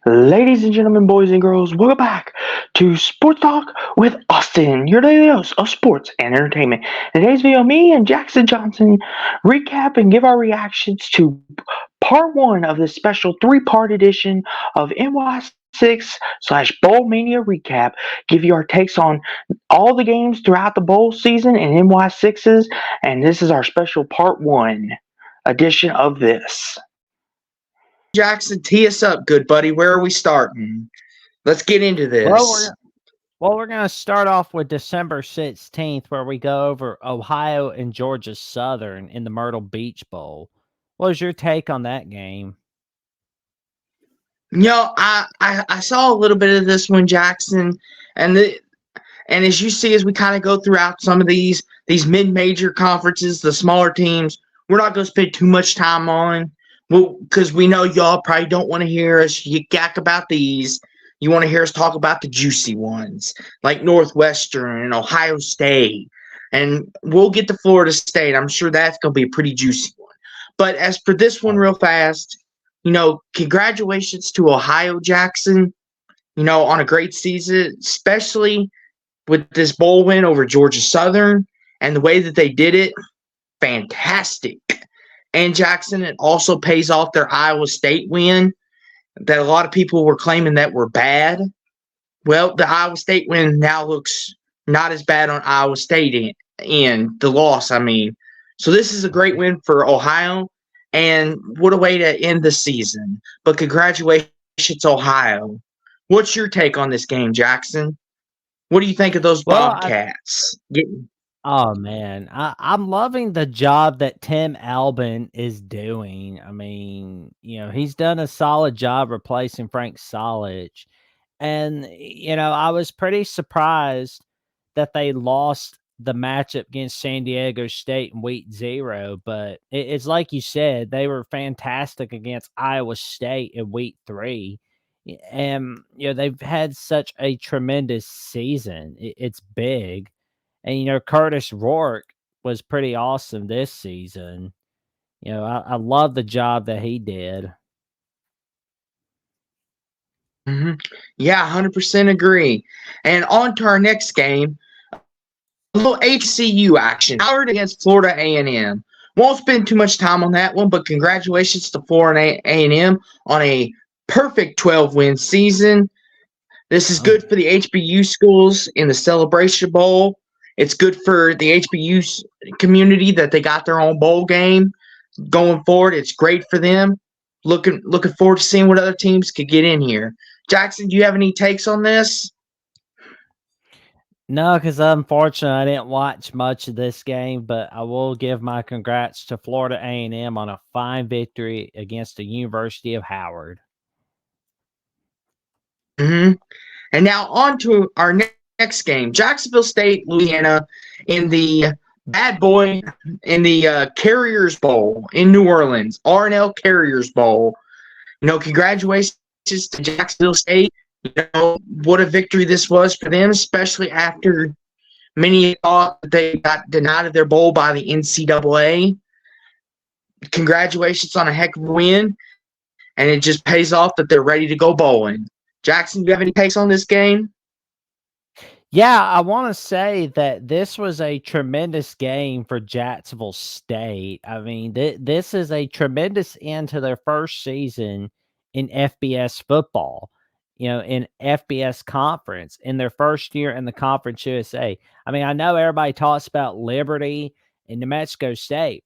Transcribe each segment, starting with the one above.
Ladies and gentlemen, boys and girls, welcome back to Sports Talk with Austin, your daily dose of sports and entertainment. In today's video, me and Jackson Johnson recap and give our reactions to part one of this special three-part edition of NY6/BowlMania recap. Give you our takes on all the games throughout the bowl season and NY6s, and this is our special part one edition of this. Jackson, tee us up, good buddy. Where are we starting? Let's get into Well, this. we're gonna start off with December 16th, where we go over Ohio and Georgia Southern in the Myrtle Beach Bowl. What was your take on that game? I saw a little bit of this one, Jackson, and as you see, as we kind of go throughout some of these mid-major conferences, the smaller teams, we're not going to spend too much time on, well, because we know y'all probably don't want to hear us yak about these. You want to hear us talk about the juicy ones, like Northwestern and Ohio State, and we'll get to Florida State. I'm sure that's going to be a pretty juicy one. But as for this one, real fast, congratulations to Ohio, Jackson. On a great season, especially with this bowl win over Georgia Southern and the way that they did it, fantastic. And Jackson, it also pays off their Iowa State win that a lot of people were claiming that were bad. Well, the Iowa State win now looks not as bad on Iowa State in the loss, I mean. So this is a great win for Ohio, and what a way to end the season. But congratulations, Ohio. What's your take on this game, Jackson? What do you think of those Bobcats? Oh man, I'm loving the job that Tim Albin is doing. I mean, he's done a solid job replacing Frank Solich. And, I was pretty surprised that they lost the matchup against San Diego State in week 0. But it's like you said, they were fantastic against Iowa State in week 3. And, they've had such a tremendous season. It's big. And, Curtis Rourke was pretty awesome this season. I love the job that he did. Mm-hmm. Yeah, 100% agree. And on to our next game, a little HCU action. Howard against Florida A&M. Won't spend too much time on that one, but congratulations to Florida A&M on a perfect 12-win season. This is good for the HBU schools in the Celebration Bowl. It's good for the HBU community that they got their own bowl game going forward. It's great for them. Looking forward to seeing what other teams could get in here. Jackson, do you have any takes on this? No, because unfortunately I didn't watch much of this game, but I will give my congrats to Florida A&M on a fine victory against the University of Howard. Mm-hmm. And now on to our next game, Jacksonville State, Louisiana, in the Carriers Bowl in New Orleans, R&L Carriers Bowl. Congratulations to Jacksonville State. What a victory this was for them, especially after many thought that they got denied of their bowl by the NCAA. Congratulations on a heck of a win, and it just pays off that they're ready to go bowling. Jackson, do you have any takes on this game? Yeah, I want to say that this was a tremendous game for Jacksonville State. I mean, this is a tremendous end to their first season in FBS football, in FBS conference, in their first year in the Conference USA. I mean, I know everybody talks about Liberty and New Mexico State,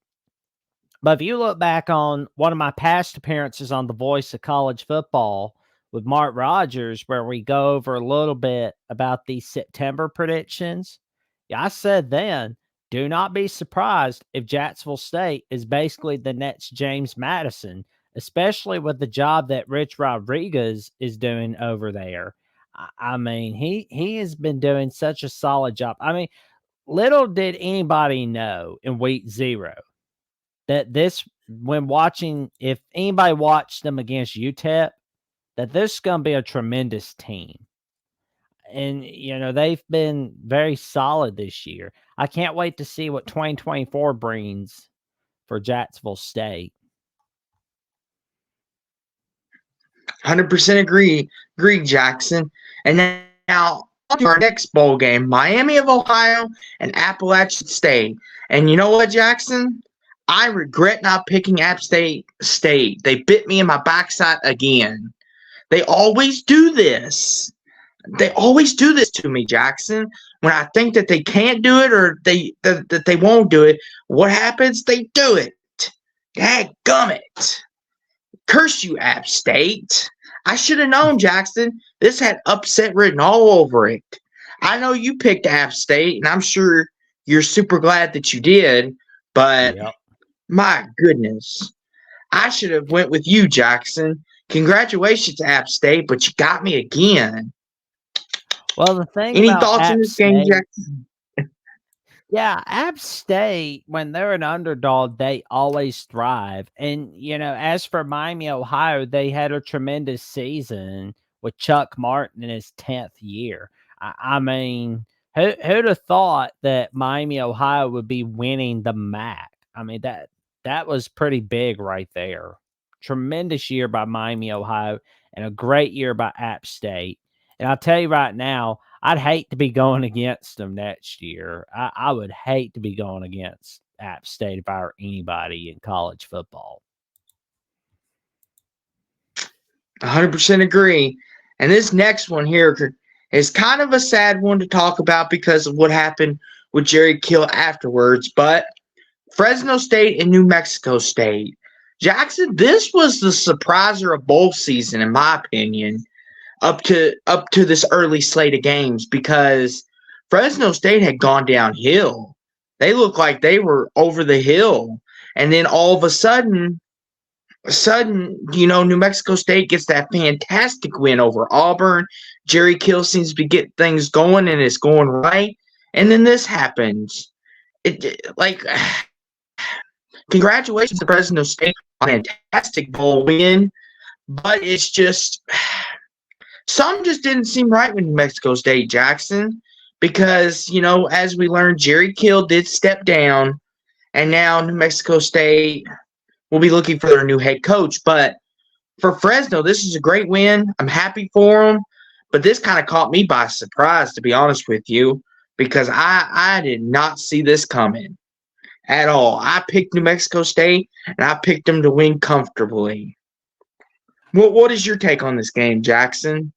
but if you look back on one of my past appearances on The Voice of College Football with Mark Rogers, where we go over a little bit about these September predictions, yeah, I said then, do not be surprised if Jacksonville State is basically the next James Madison, especially with the job that Rich Rodriguez is doing over there. I mean, he has been doing such a solid job. I mean, little did anybody know in week 0 that if anybody watched them against UTEP, that this is going to be a tremendous team. And, they've been very solid this year. I can't wait to see what 2024 brings for Jacksonville State. 100% agree, Jackson. And now on to our next bowl game, Miami of Ohio and Appalachian State. And you know what, Jackson? I regret not picking App State. They bit me in my backside again. They always do this. They always do this to me, Jackson. When I think that they can't do it or that they won't do it, what happens? They do it. Dadgummit. Curse you, App State. I should have known, Jackson. This had upset written all over it. I know you picked App State, and I'm sure you're super glad that you did, but Yep. my goodness. I should have went with you, Jackson. Congratulations, App State, but you got me again. Well, the thing Any about thoughts on App this game, State, Jackson? yeah, App State, when they're an underdog, they always thrive. And, as for Miami, Ohio, they had a tremendous season with Chuck Martin in his 10th year. I mean, who'd have thought that Miami, Ohio would be winning the MAC? I mean, that was pretty big right there. Tremendous year by Miami, Ohio, and a great year by App State. And I'll tell you right now, I'd hate to be going against them next year. I would hate to be going against App State if I were anybody in college football. 100% agree. And this next one here is kind of a sad one to talk about because of what happened with Jerry Kill afterwards. But Fresno State and New Mexico State. Jackson, this was the surpriser of bowl season, in my opinion, up to this early slate of games because Fresno State had gone downhill. They looked like they were over the hill. And then all of a sudden, New Mexico State gets that fantastic win over Auburn. Jerry Kill seems to get things going and it's going right. And then this happens. Congratulations to Fresno State on a fantastic bowl win, but it's just some just didn't seem right with New Mexico State, Jackson, because, as we learned, Jerry Kill did step down, and now New Mexico State will be looking for their new head coach. But for Fresno, this is a great win. I'm happy for them, but this kind of caught me by surprise, to be honest with you, because I did not see this coming at all. I picked New Mexico State, and I picked them to win comfortably. What is your take on this game, Jackson?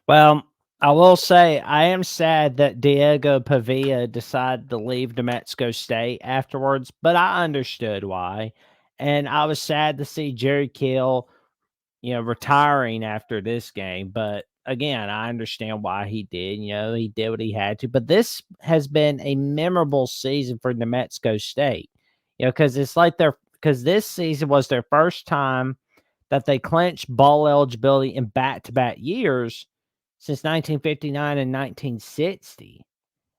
Well, I will say I am sad that Diego Pavia decided to leave New Mexico State afterwards, but I understood why. And I was sad to see Jerry Kill, retiring after this game. But again, I understand why he did. He did what he had to. But this has been a memorable season for New Mexico State. Because because this season was their first time that they clinched bowl eligibility in back-to-back years since 1959 and 1960.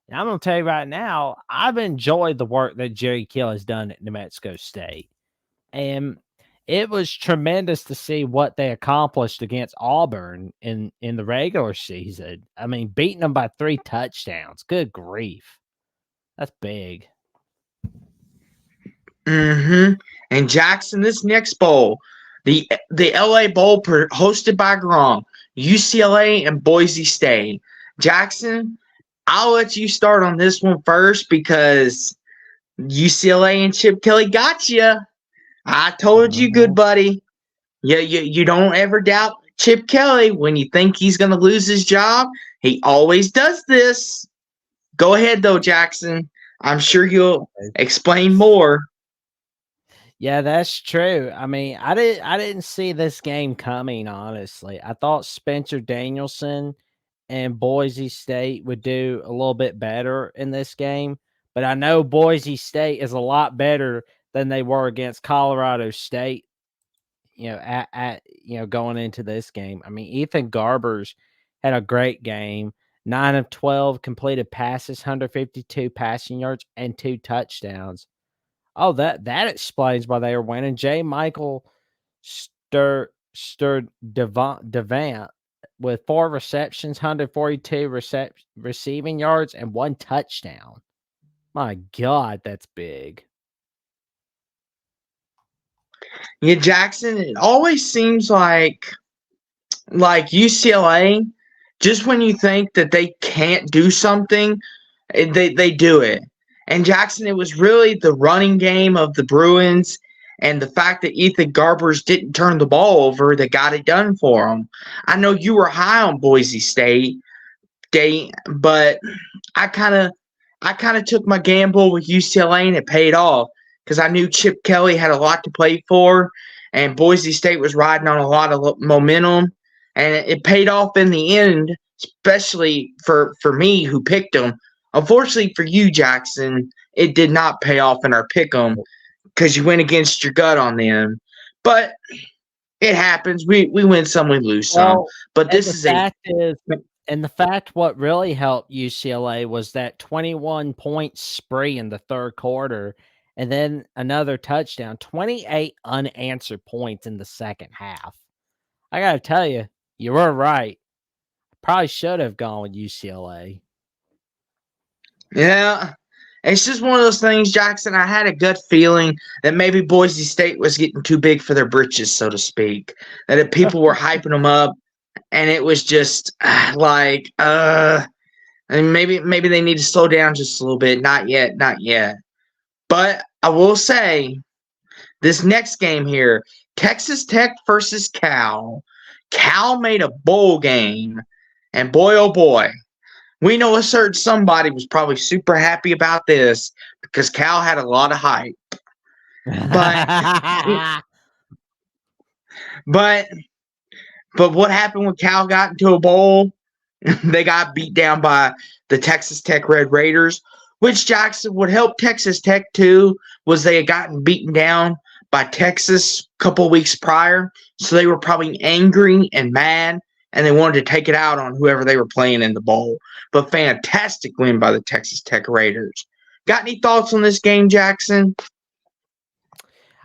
And I'm going to tell you right now, I've enjoyed the work that Jerry Kill has done at New Mexico State. And it was tremendous to see what they accomplished against Auburn in the regular season. I mean, beating them by 3 touchdowns. Good grief. That's big. Mm-hmm. And Jackson, this next bowl, the LA Bowl hosted by Grom, UCLA and Boise State. Jackson, I'll let you start on this one first because UCLA and Chip Kelly got you. I told you, good buddy. You don't ever doubt Chip Kelly when you think he's going to lose his job. He always does this. Go ahead, though, Jackson. I'm sure you'll explain more. Yeah, that's true. I mean, I didn't see this game coming, honestly. I thought Spencer Danielson and Boise State would do a little bit better in this game, but I know Boise State is a lot better than they were against Colorado State, going into this game. I mean, Ethan Garbers had a great game. 9 of 12 completed passes, 152 passing yards, and 2 touchdowns. Oh, that explains why they were winning. J. Michael Devant with 4 receptions, 142 receiving yards, and 1 touchdown. My God, that's big. Yeah, Jackson, it always seems like UCLA, just when you think that they can't do something, they do it. And Jackson, it was really the running game of the Bruins and the fact that Ethan Garbers didn't turn the ball over that got it done for them. I know you were high on Boise State, but I kind of I kind of took my gamble with UCLA and it paid off because I knew Chip Kelly had a lot to play for, and Boise State was riding on a lot of momentum, and it paid off in the end, especially for me who picked them. Unfortunately for you, Jackson, it did not pay off in our pick 'em because you went against your gut on them. But it happens. We win some, we lose some. Well, But and this the is a fact is and the fact what really helped UCLA was that 21-point spree in the 3rd quarter, and then another touchdown, 28 unanswered points in the 2nd half. I gotta tell you were right. Probably should have gone with UCLA. Yeah. It's just one of those things, Jackson. I had a gut feeling that maybe Boise State was getting too big for their britches, so to speak. That if people were hyping them up, and it was just and maybe they need to slow down just a little bit. Not yet, not yet. But I will say this next game here, Texas Tech versus Cal. Cal made a bowl game, and boy, oh boy, we know a certain somebody was probably super happy about this because Cal had a lot of hype. But but but what happened when Cal got into a bowl? They got beat down by the Texas Tech Red Raiders, which Jackson would help Texas Tech too, was they had gotten beaten down by Texas a couple of weeks prior. So they were probably angry and mad, and they wanted to take it out on whoever they were playing in the bowl. But fantastic win by the Texas Tech Raiders. Got any thoughts on this game, Jackson?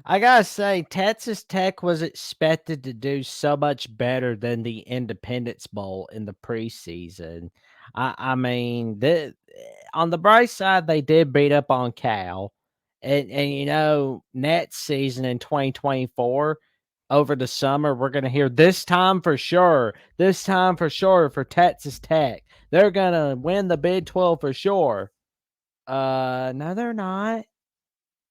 I gotta say, Texas Tech was expected to do so much better than the Independence Bowl in the preseason. I mean, on the bright side, they did beat up on Cal, and next season in 2024, over the summer, we're gonna hear this time for sure for Texas Tech. They're gonna win the Big 12 for sure. No, they're not.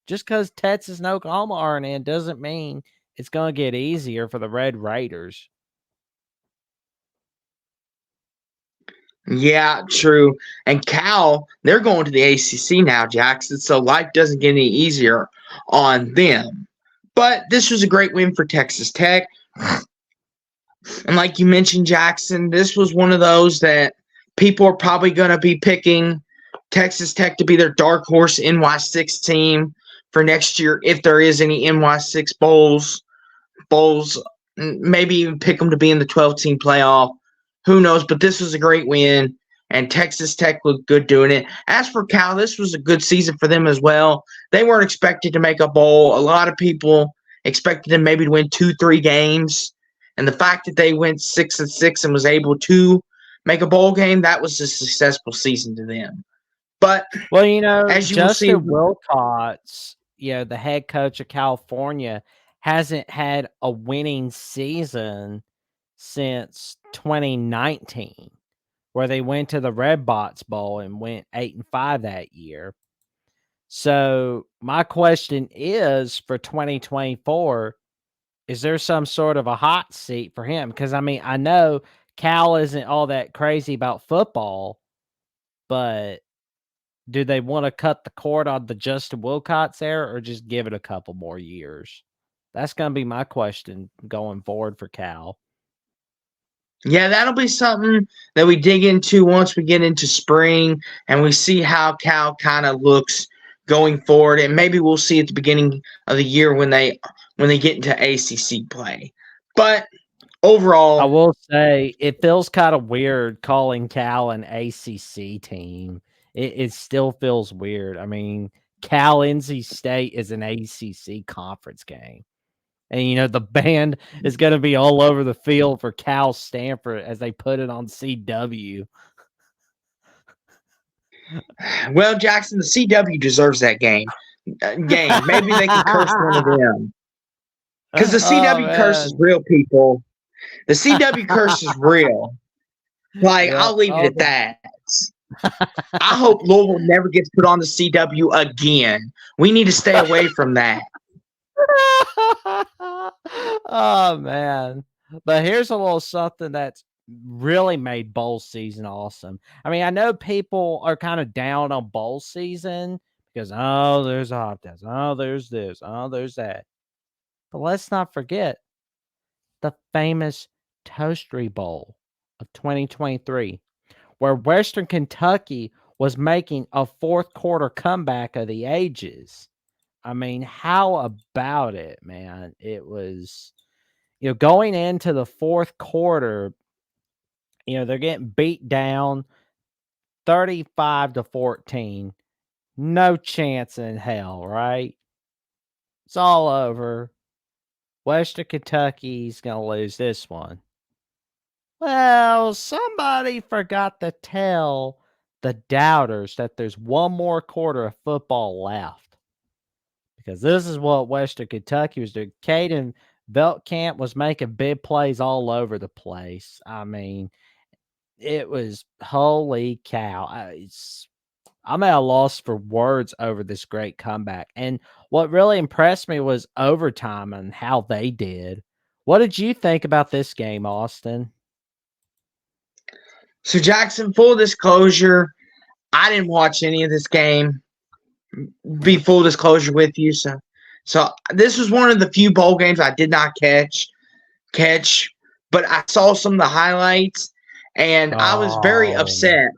Just because Texas and Oklahoma aren't in doesn't mean it's going to get easier for the Red Raiders. Yeah, true. And Cal, they're going to the ACC now, Jackson, so life doesn't get any easier on them. But this was a great win for Texas Tech. And like you mentioned, Jackson, this was one of those that people are probably going to be picking Texas Tech to be their dark horse NY6 team for next year if there is any NY6 bowls, maybe even pick them to be in the 12-team playoff. Who knows? But this was a great win, and Texas Tech looked good doing it. As for Cal, this was a good season for them as well. They weren't expected to make a bowl. A lot of people expected them maybe to win 2-3 games, and the fact that they went 6-6 and was able to make a bowl game, that was a successful season to them. But Well, as you will see, Justin Wilcox, the head coach of California, hasn't had a winning season since 2019, where they went to the Red Box Bowl and went 8-5 that year. So my question is for 2024, is there some sort of a hot seat for him? Because I know Cal isn't all that crazy about football, but do they want to cut the cord on the Justin Wilcox era or just give it a couple more years? That's going to be my question going forward for Cal. yeah, that'll be something that we dig into once we get into spring and we see how Cal kind of looks going forward, and maybe we'll see at the beginning of the year when they get into ACC play. But I overall, will say it feels kind of weird calling Cal an ACC team. It still feels weird. Cal NC State is an ACC conference game. And the band is going to be all over the field for Cal Stanford as they put it on CW. well, Jackson, the CW deserves that game. Maybe they could curse one of them. Because the Oh CW curse is man. real, people. The CW curse is real. Like, Yep. I'll leave it Oh, at that. I hope Louisville never gets put on the CW again. We need to stay away from that. oh man. But here's a little something that's really made bowl season awesome. I mean, I know people are kind of down on bowl season because oh, there's a hot test, oh, there's this, oh, there's that. But let's not forget the famous Toastery Bowl of 2023, where Western Kentucky was making a fourth quarter comeback of the ages. I mean, how about it, man? It was, going into the fourth quarter, they're getting beat down 35-14. No chance in hell, right? It's all over. Western Kentucky's going to lose this one. Well, somebody forgot to tell the doubters that there's one more quarter of football left. Because this is what Western Kentucky was doing. Caden Veltkamp was making big plays all over the place. I mean, it was holy cow. I'm at a loss for words over this great comeback. And what really impressed me was overtime and how they did. What did you think about this game, Austin? So, Jackson, full disclosure, I didn't watch any of this game. Be full disclosure with you. So this was one of the few bowl games I did not catch, but I saw some of the highlights, and I was very Oh, upset.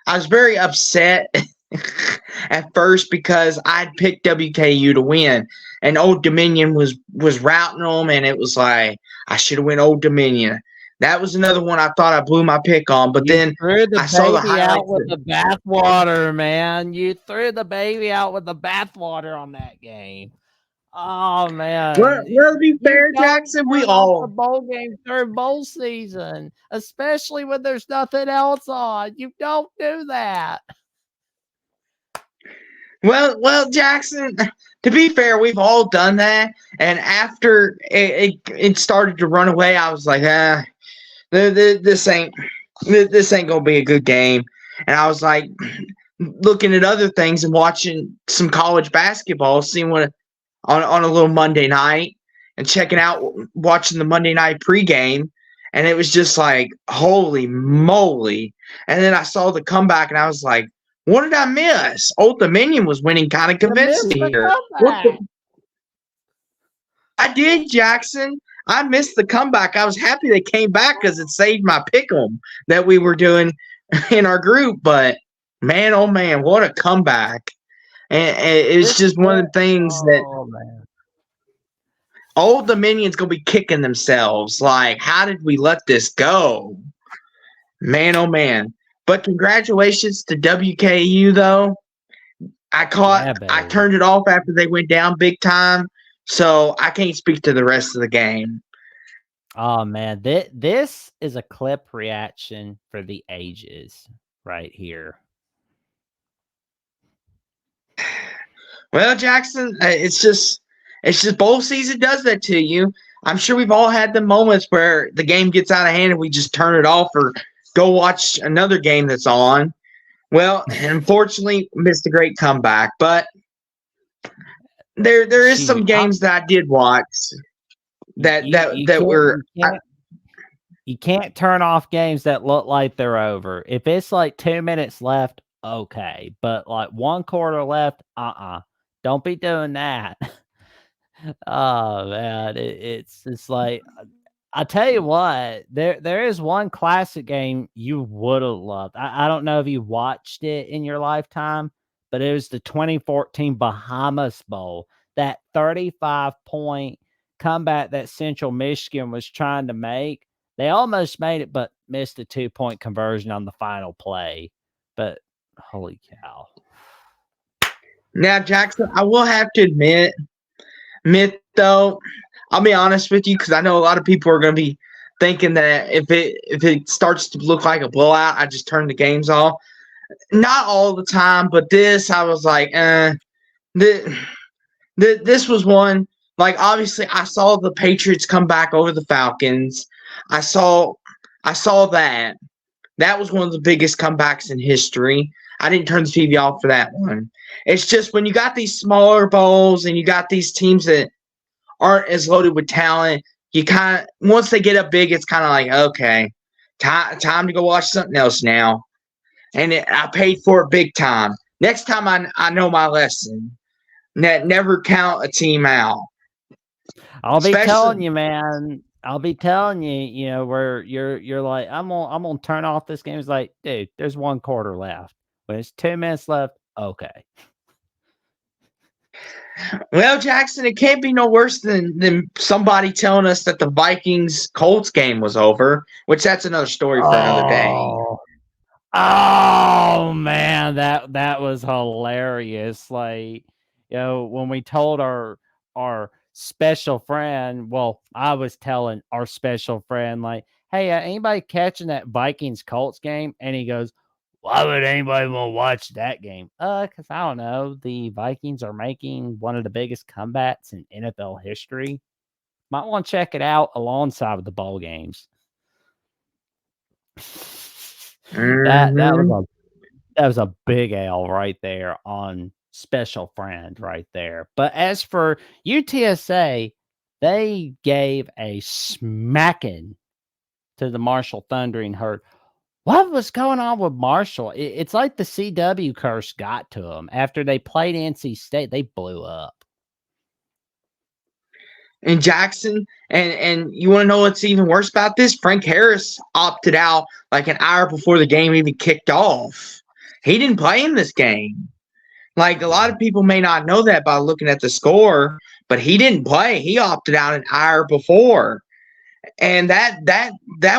I was very upset at first because I'd picked WKU to win, and Old Dominion was routing them, and it was like I should have went Old Dominion. That was another one I thought I blew my pick on, but you then threw the I saw the baby out highlights. with the bathwater, man. You threw the baby out with the bathwater on that game. Oh man, Well, to be you fair, don't Jackson, we turn off the all bowl game during bowl season, especially when there's nothing else on. You don't do that. well, Jackson. To be fair, we've all done that, and after it started to run away, I was like, this ain't gonna be a good game. And I was like, looking at other things and watching some college basketball, seeing what on a little Monday night, and checking out watching the Monday night pregame, and it was just like, holy moly! And then I saw the comeback, and I was like, what did I miss? Old Dominion was winning kind of You missed convincingly the here. comeback. I did, Jackson. I missed the comeback. I was happy they came back because it saved my pick'em that we were doing in our group. But man, oh man, what a comeback! And it's just one of the things that Oh man. Old Dominion's gonna be kicking themselves. Like, how did we let this go? Man, oh man. But congratulations to WKU though. Yeah, I baby. turned it off after they went down big time. So I can't speak to the rest of the game. Oh man, this is a clip reaction for the ages right here. Well, Jackson, it's just bowl season does that to you. I'm sure we've all had the moments where the game gets out of hand and we just turn it off or go watch another game that's on. Well, unfortunately, missed a great comeback, but there is Shoot, some games that I did watch you that can't were you can't turn off games that look like they're over. If it's like 2 minutes left, okay, but like 1 quarter left, don't be doing that. Oh man, it's like I tell you what, there is one classic game you would have loved. I don't know if you watched it in your lifetime, but it was the 2014 Bahamas Bowl. That 35-point comeback that Central Michigan was trying to make. They almost made it, but missed a 2-point conversion on the final play. But holy cow. now, Jackson. I will have to admit though, I'll be honest with you because I know a lot of people are going to be thinking that if it starts to look like a blowout, I just turn the games off. Not all the time, but this I was like, this was one like obviously I saw the Patriots come back over the Falcons. I saw that. That was one of the biggest comebacks in history. I didn't turn the TV off for that one. It's just when you got these smaller bowls and you got these teams that aren't as loaded with talent, you kind of once they get up big, it's kind of like okay, time to go watch something else now. And I paid for it big time. Next time I know my lesson. Never count a team out. I'll be telling Especially you, man. I'll be telling you, you know, where you're like, I'm gonna turn off this game. It's like, dude, there's 1 quarter left. When it's 2 minutes left, okay. well, Jackson, it can't be no worse than somebody telling us that the Vikings Colts game was over, which that's another story for another day. Oh man, that was hilarious. Like, you know, when we told our special friend, well, I was telling our special friend, like, hey, anybody catching that Vikings Colts game? And he goes, why would anybody want to watch that game? Because I don't know. The Vikings are making one of the biggest comebacks in NFL history. Might want to check it out alongside with the bowl games. That Mm-hmm. was a big L right there on special friend right there. But as for UTSA, they gave a smacking to the Marshall Thundering Herd. What was going on with Marshall? It's like the CW curse got to them. After they played NC State, they blew up. In Jackson, and you want to know what's even worse about this? Frank Harris opted out like an hour before the game even kicked off. He didn't play in this game. Like a lot of people may not know that by looking at the score, but he didn't play. He opted out an hour before, and that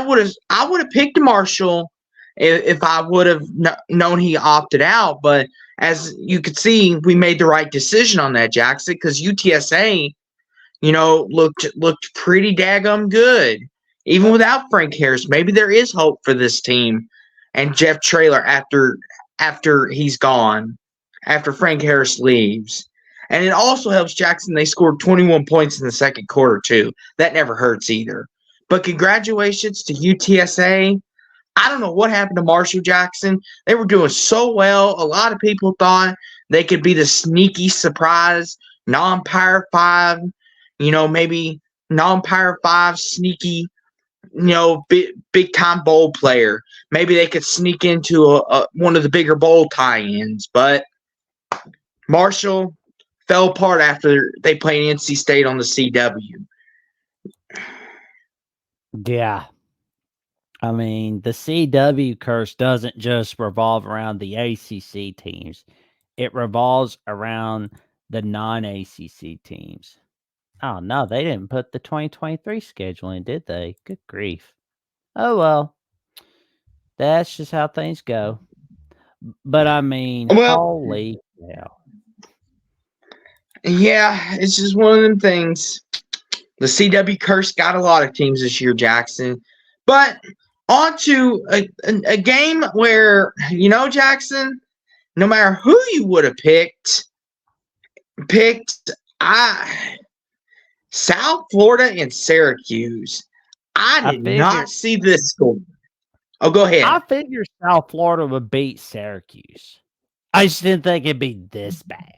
would have I would have picked Marshall if I would have known he opted out. But as you could see, we made the right decision on that, Jackson, because UTSA, looked pretty daggum good, even without Frank Harris. Maybe there is hope for this team and Jeff Traylor after he's gone, after Frank Harris leaves. And it also helps Jackson. They scored 21 points in the second quarter, too. That never hurts either. But congratulations to UTSA. I don't know what happened to Marshall Jackson. They were doing so well. A lot of people thought they could be the sneaky surprise non-Power 5, maybe non-Power 5 sneaky, big time bowl player. Maybe they could sneak into one of the bigger bowl tie-ins. But Marshall fell apart after they played NC State on the CW. Yeah. I mean, the CW curse doesn't just revolve around the ACC teams. It revolves around the non-ACC teams. Oh, no, they didn't put the 2023 schedule in, did they? Good grief. Oh, well. That's just how things go. But, I mean, Well, holy cow. yeah, it's just one of them things. The CW curse got a lot of teams this year, Jackson. But on to a game where, Jackson, no matter who you would have picked South Florida and Syracuse. I did not see this score. Oh, go ahead. I figured South Florida would beat Syracuse. I just didn't think it'd be this bad.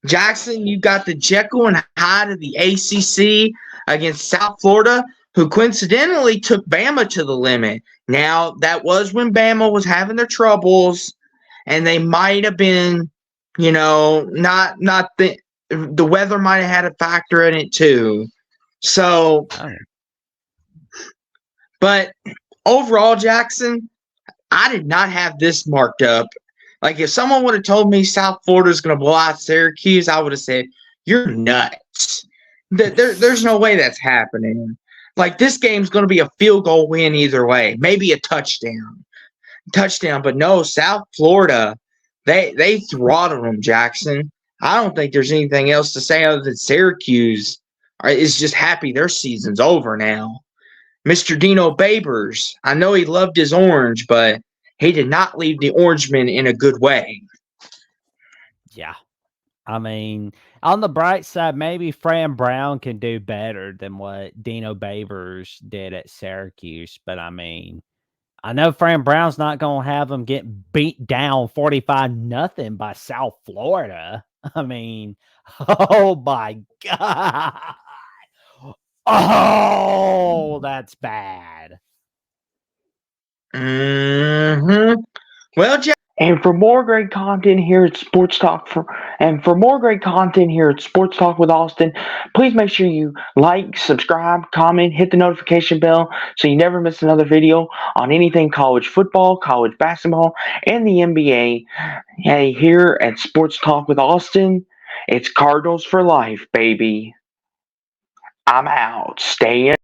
Jackson, you got the Jekyll and Hyde of the ACC against South Florida, who coincidentally took Bama to the limit. Now, that was when Bama was having their troubles, and they might have been, not the weather might have had a factor in it too. So, but overall, Jackson, I did not have this marked up. Like, if someone would have told me South Florida is going to blow out Syracuse, I would have said, you're nuts. There's no way that's happening. Like, this game's going to be a field goal win either way. Maybe a touchdown. But no, South Florida, they throttled them, Jackson. I don't think there's anything else to say other than Syracuse is just happy their season's over now. Mr. Dino Babers, I know he loved his orange, but he did not leave the Orangemen in a good way. Yeah. I mean, On the bright side, maybe Fran Brown can do better than what Dino Babers did at Syracuse. But I mean, I know Fran Brown's not gonna have them get beat down 45-0 by South Florida. I mean, oh my god. Oh, that's bad. Well, Jack. And for more great content here at Sports Talk with Austin, please make sure you like, subscribe, comment, hit the notification bell so you never miss another video on anything college football, college basketball, and the NBA. Hey, here at Sports Talk with Austin, it's Cardinals for life, baby. I'm out. Stay in.